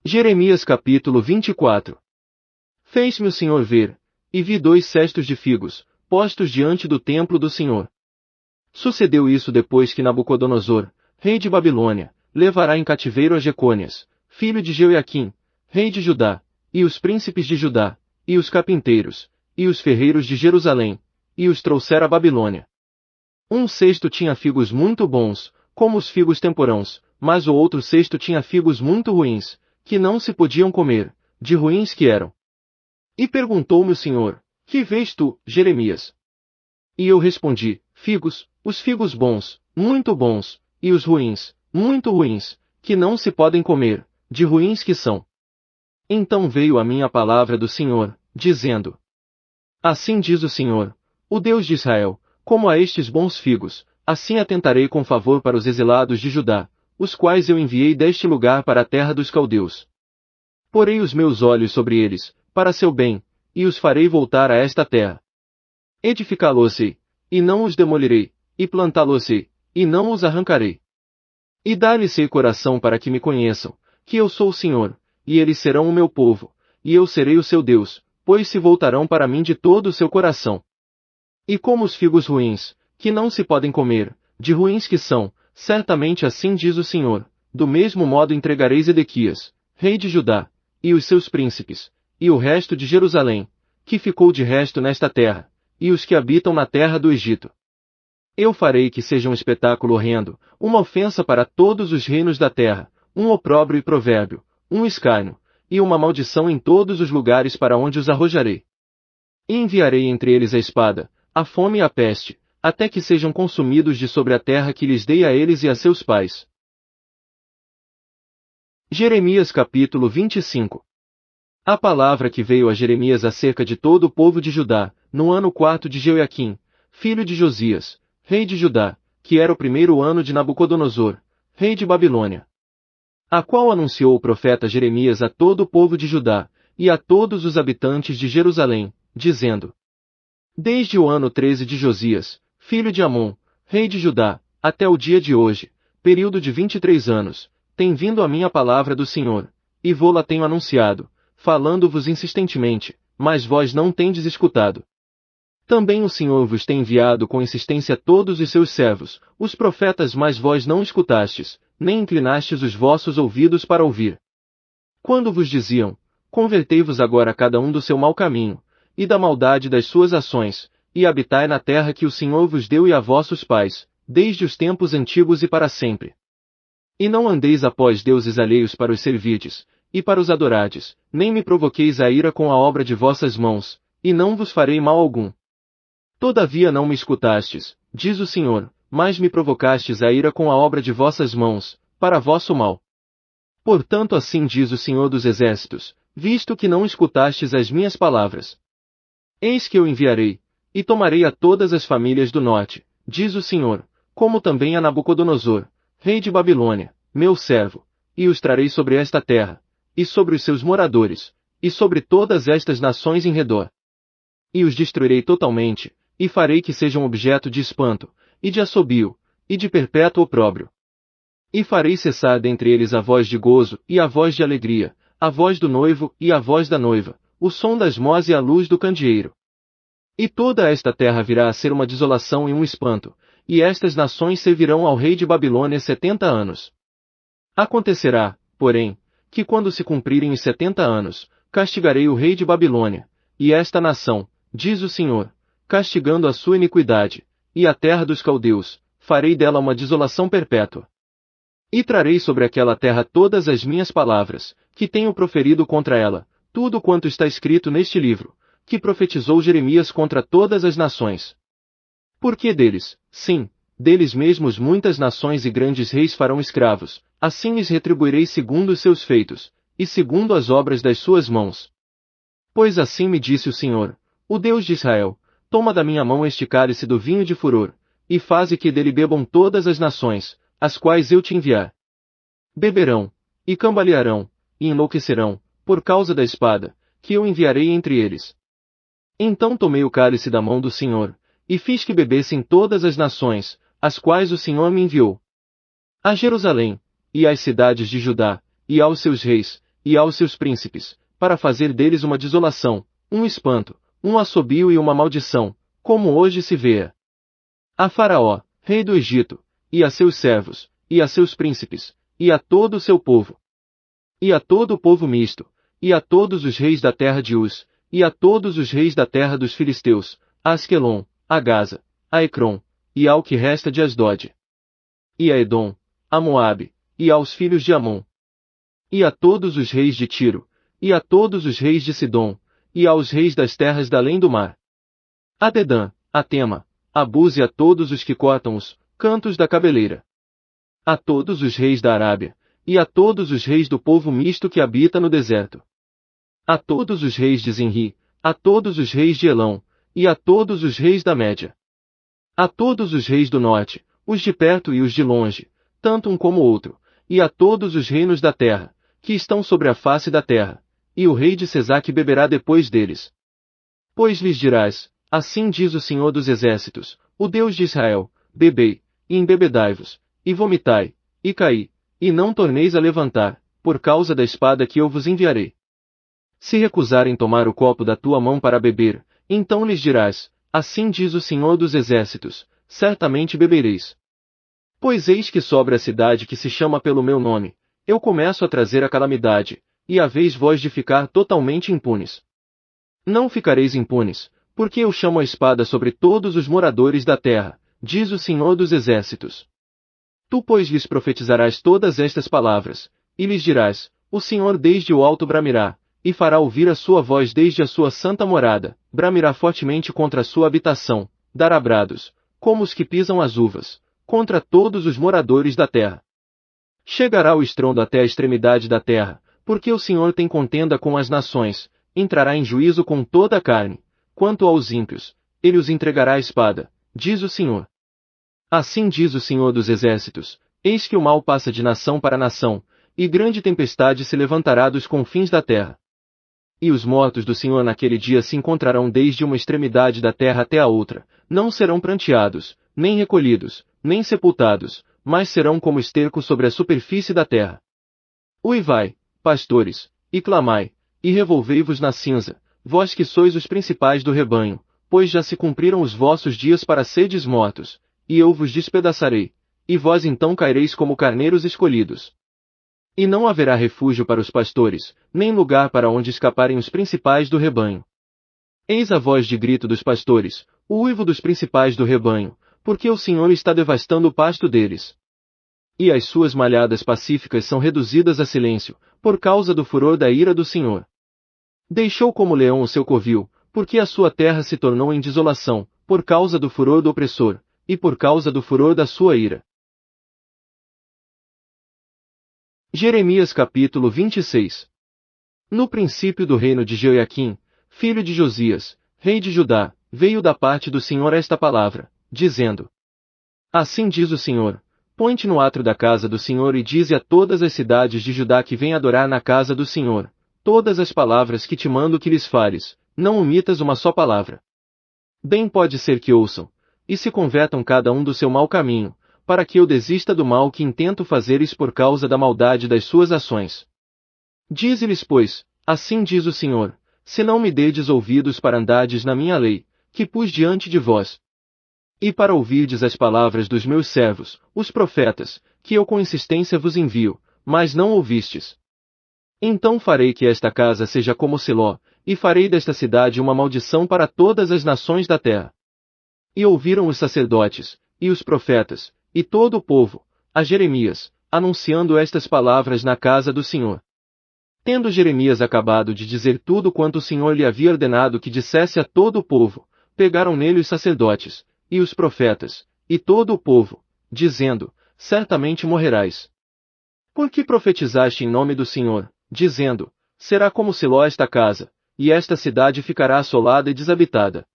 Jeremias capítulo 24. Fez-me o Senhor ver, e vi 2 cestos de figos, postos diante do templo do Senhor. Sucedeu isso depois que Nabucodonosor, rei de Babilônia, levará em cativeiro a Jecônias, filho de Jeoiaquim, rei de Judá, e os príncipes de Judá, e os carpinteiros, e os ferreiros de Jerusalém, e os trouxera a Babilônia. Um cesto tinha figos muito bons, como os figos temporãos, mas o outro cesto tinha figos muito ruins, que não se podiam comer, de ruins que eram. E perguntou-me o Senhor: Que vês tu, Jeremias? E eu respondi: Figos, os figos bons, e os ruins, muito ruins, que não se podem comer, de ruins que são. Então veio a mim a palavra do Senhor, dizendo: Assim diz o Senhor, o Deus de Israel, como a estes bons figos, assim atentarei com favor para os exilados de Judá, os quais eu enviei deste lugar para a terra dos caldeus. Porei os meus olhos sobre eles, para seu bem, e os farei voltar a esta terra. Edificá-los-ei, e não os demolirei, e plantá-los-ei, e não os arrancarei. E dar-lhes-ei coração para que me conheçam, que eu sou o Senhor, e eles serão o meu povo, e eu serei o seu Deus, pois se voltarão para mim de todo o seu coração. E como os figos ruins, que não se podem comer, de ruins que são, certamente assim diz o Senhor, do mesmo modo entregarei Zedequias, rei de Judá, e os seus príncipes, e o resto de Jerusalém, que ficou de resto nesta terra, e os que habitam na terra do Egito. Eu farei que seja um espetáculo horrendo, uma ofensa para todos os reinos da terra, um opróbrio e provérbio, um escárnio, e uma maldição em todos os lugares para onde os arrojarei. E enviarei entre eles a espada, a fome e a peste, até que sejam consumidos de sobre a terra que lhes dei a eles e a seus pais. Jeremias capítulo 25. A palavra que veio a Jeremias acerca de todo o povo de Judá, no ano 4 de Jeoiaquim, filho de Josias, rei de Judá, que era o 1º ano de Nabucodonosor, rei de Babilônia. A qual anunciou o profeta Jeremias a todo o povo de Judá, e a todos os habitantes de Jerusalém, dizendo: Desde o ano 13 de Josias, filho de Amon, rei de Judá, até o dia de hoje, período de 23 anos, tem vindo a mim a palavra do Senhor, e vô-la tenho anunciado, falando-vos insistentemente, mas vós não tendes escutado. Também o Senhor vos tem enviado com insistência todos os seus servos, os profetas, mas vós não escutastes, nem inclinastes os vossos ouvidos para ouvir. Quando vos diziam: Convertei-vos agora cada um do seu mau caminho, e da maldade das suas ações, e habitai na terra que o Senhor vos deu e a vossos pais, desde os tempos antigos e para sempre. E não andeis após deuses alheios para os servirdes, e para os adorardes, nem me provoqueis a ira com a obra de vossas mãos, e não vos farei mal algum. Todavia não me escutastes, diz o Senhor, mas me provocastes a ira com a obra de vossas mãos, para vosso mal. Portanto assim diz o Senhor dos Exércitos, visto que não escutastes as minhas palavras. Eis que eu enviarei, e tomarei a todas as famílias do norte, diz o Senhor, como também a Nabucodonosor, rei de Babilônia, meu servo, e os trarei sobre esta terra, e sobre os seus moradores, e sobre todas estas nações em redor. E os destruirei totalmente, e farei que sejam objeto de espanto, e de assobio, e de perpétuo opróbrio. E farei cessar dentre eles a voz de gozo, e a voz de alegria, a voz do noivo, e a voz da noiva, o som das mós e a luz do candeeiro. E toda esta terra virá a ser uma desolação e um espanto, e estas nações servirão ao rei de Babilônia 70 anos. Acontecerá, porém, que quando se cumprirem os 70 anos, castigarei o rei de Babilônia, e esta nação, diz o Senhor, castigando a sua iniquidade, e a terra dos caldeus, farei dela uma desolação perpétua. E trarei sobre aquela terra todas as minhas palavras, que tenho proferido contra ela, tudo quanto está escrito neste livro, que profetizou Jeremias contra todas as nações. Porque deles, sim, deles mesmos muitas nações e grandes reis farão escravos, assim lhes retribuirei segundo os seus feitos, e segundo as obras das suas mãos. Pois assim me disse o Senhor, o Deus de Israel: Toma da minha mão este cálice do vinho de furor, e faze que dele bebam todas as nações, as quais eu te enviar. Beberão, e cambalearão, e enlouquecerão, por causa da espada, que eu enviarei entre eles. Então tomei o cálice da mão do Senhor, e fiz que bebessem todas as nações, as quais o Senhor me enviou. A Jerusalém, e às cidades de Judá, e aos seus reis, e aos seus príncipes, para fazer deles uma desolação, um espanto, um assobio e uma maldição, como hoje se vê. A Faraó, rei do Egito, e a seus servos, e a seus príncipes, e a todo o seu povo, e a todo o povo misto, e a todos os reis da terra de Uz, e a todos os reis da terra dos filisteus, a Asquelon, a Gaza, a Ecrom, e ao que resta de Asdod, e a Edom, a Moabe, e aos filhos de Amon, e a todos os reis de Tiro, e a todos os reis de Sidom, e aos reis das terras da além do mar, a Dedã, a Tema, a Buz e a todos os que cortam os cantos da cabeleira, a todos os reis da Arábia, e a todos os reis do povo misto que habita no deserto, a todos os reis de Zinri, a todos os reis de Elão, e a todos os reis da Média, a todos os reis do norte, os de perto e os de longe, tanto um como outro, e a todos os reinos da terra, que estão sobre a face da terra, e o rei de Sesaque beberá depois deles. Pois lhes dirás, assim diz o Senhor dos Exércitos, o Deus de Israel, bebei, e embebedai-vos, e vomitai, e caí, e não torneis a levantar, por causa da espada que eu vos enviarei. Se recusarem tomar o copo da tua mão para beber, então lhes dirás, assim diz o Senhor dos Exércitos, certamente bebereis. Pois eis que sobre a cidade que se chama pelo meu nome, eu começo a trazer a calamidade, e haveis vós de ficar totalmente impunes. Não ficareis impunes, porque eu chamo a espada sobre todos os moradores da terra, diz o Senhor dos Exércitos. Tu, pois, lhes profetizarás todas estas palavras, e lhes dirás, o Senhor desde o alto bramirá, e fará ouvir a sua voz desde a sua santa morada, bramirá fortemente contra a sua habitação, dará brados, como os que pisam as uvas, contra todos os moradores da terra. Chegará o estrondo até a extremidade da terra, porque o Senhor tem contenda com as nações, entrará em juízo com toda a carne. Quanto aos ímpios, ele os entregará à espada, diz o Senhor. Assim diz o Senhor dos Exércitos, eis que o mal passa de nação para nação, e grande tempestade se levantará dos confins da terra. E os mortos do Senhor naquele dia se encontrarão desde uma extremidade da terra até a outra, não serão pranteados, nem recolhidos, nem sepultados, mas serão como esterco sobre a superfície da terra. Uivai, pastores, e clamai, e revolvei-vos na cinza, vós que sois os principais do rebanho, pois já se cumpriram os vossos dias para sedes mortos, e eu vos despedaçarei, e vós então caireis como carneiros escolhidos. E não haverá refúgio para os pastores, nem lugar para onde escaparem os principais do rebanho. Eis a voz de grito dos pastores, o uivo dos principais do rebanho, porque o Senhor está devastando o pasto deles. E as suas malhadas pacíficas são reduzidas a silêncio, por causa do furor da ira do Senhor. Deixou como leão o seu covil, porque a sua terra se tornou em desolação, por causa do furor do opressor, e por causa do furor da sua ira. Jeremias capítulo 26. No princípio do reino de Jeoiaquim, filho de Josias, rei de Judá, veio da parte do Senhor esta palavra, dizendo: Assim diz o Senhor, põe-te no átrio da casa do Senhor e dize a todas as cidades de Judá que vêm adorar na casa do Senhor, todas as palavras que te mando que lhes fares, não omitas uma só palavra. Bem pode ser que ouçam, e se convertam cada um do seu mau caminho, para que eu desista do mal que intento fazeres por causa da maldade das suas ações. Dize-lhes, pois, assim diz o Senhor, se não me dedes ouvidos para andardes na minha lei, que pus diante de vós, e para ouvirdes as palavras dos meus servos, os profetas, que eu com insistência vos envio, mas não ouvistes. Então farei que esta casa seja como Siló, e farei desta cidade uma maldição para todas as nações da terra. E ouviram os sacerdotes, e os profetas, e todo o povo, a Jeremias, anunciando estas palavras na casa do Senhor. Tendo Jeremias acabado de dizer tudo quanto o Senhor lhe havia ordenado que dissesse a todo o povo, pegaram nele os sacerdotes, e os profetas, e todo o povo, dizendo, certamente morrerás. Por que profetizaste em nome do Senhor, dizendo, será como Siló esta casa, e esta cidade ficará assolada e desabitada?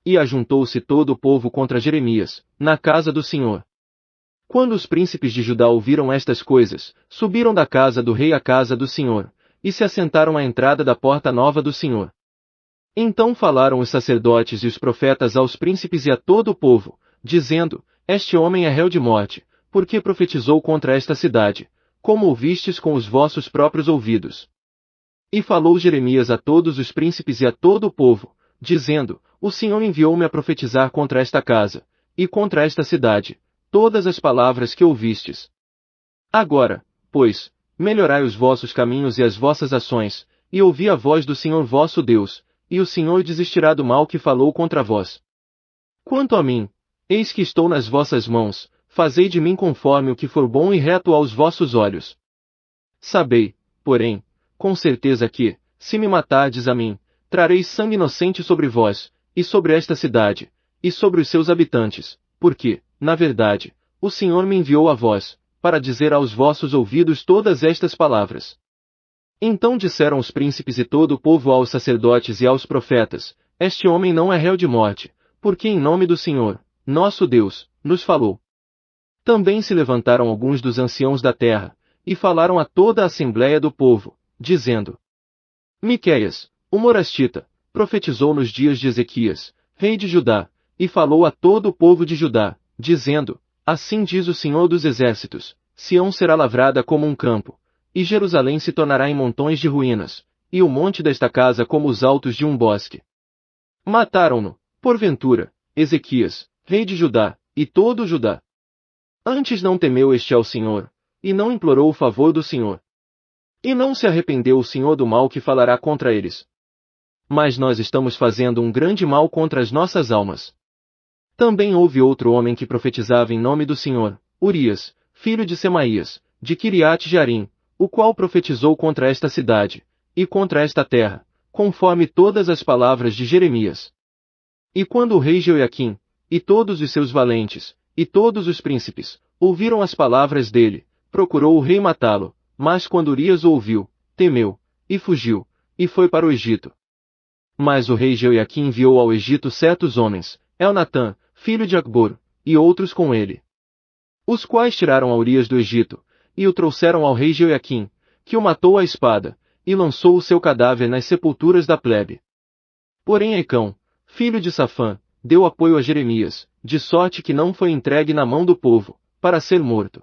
E ajuntou-se todo o povo contra Jeremias, na casa do Senhor. Quando os príncipes de Judá ouviram estas coisas, subiram da casa do rei à casa do Senhor, e se assentaram à entrada da porta nova do Senhor. Então falaram os sacerdotes e os profetas aos príncipes e a todo o povo, dizendo, este homem é réu de morte, porque profetizou contra esta cidade, como ouvistes com os vossos próprios ouvidos. E falou Jeremias a todos os príncipes e a todo o povo, dizendo: O Senhor enviou-me a profetizar contra esta casa, e contra esta cidade, todas as palavras que ouvistes. Agora, pois, melhorai os vossos caminhos e as vossas ações, e ouvi a voz do Senhor vosso Deus, e o Senhor desistirá do mal que falou contra vós. Quanto a mim, eis que estou nas vossas mãos, fazei de mim conforme o que for bom e reto aos vossos olhos. Sabei, porém, com certeza que, se me matardes a mim, trareis sangue inocente sobre vós, e sobre esta cidade, e sobre os seus habitantes, porque, na verdade, o Senhor me enviou a vós, para dizer aos vossos ouvidos todas estas palavras. Então disseram os príncipes e todo o povo aos sacerdotes e aos profetas: Este homem não é réu de morte, porque em nome do Senhor, nosso Deus, nos falou. Também se levantaram alguns dos anciãos da terra, e falaram a toda a assembléia do povo, dizendo: Miqueias, o morastita, profetizou nos dias de Ezequias, rei de Judá, e falou a todo o povo de Judá, dizendo: Assim diz o Senhor dos Exércitos: Sião será lavrada como um campo, e Jerusalém se tornará em montões de ruínas, e o monte desta casa como os altos de um bosque. Mataram-no, porventura, Ezequias, rei de Judá, e todo o Judá. Antes não temeu este ao Senhor, e não implorou o favor do Senhor. E não se arrependeu o Senhor do mal que falará contra eles. Mas nós estamos fazendo um grande mal contra as nossas almas. Também houve outro homem que profetizava em nome do Senhor, Urias, filho de Semaías, de Quiriate-Jearim, o qual profetizou contra esta cidade, e contra esta terra, conforme todas as palavras de Jeremias. E quando o rei Jeoiaquim, e todos os seus valentes, e todos os príncipes, ouviram as palavras dele, procurou o rei matá-lo, mas quando Urias o ouviu, temeu, e fugiu, e foi para o Egito. Mas o rei Jeoiaquim enviou ao Egito certos homens, Elnatã, filho de Acbor, e outros com ele, os quais tiraram a Urias do Egito, e o trouxeram ao rei Jeoiaquim, que o matou à espada, e lançou o seu cadáver nas sepulturas da plebe. Porém Ecão, filho de Safã, deu apoio a Jeremias, de sorte que não foi entregue na mão do povo, para ser morto.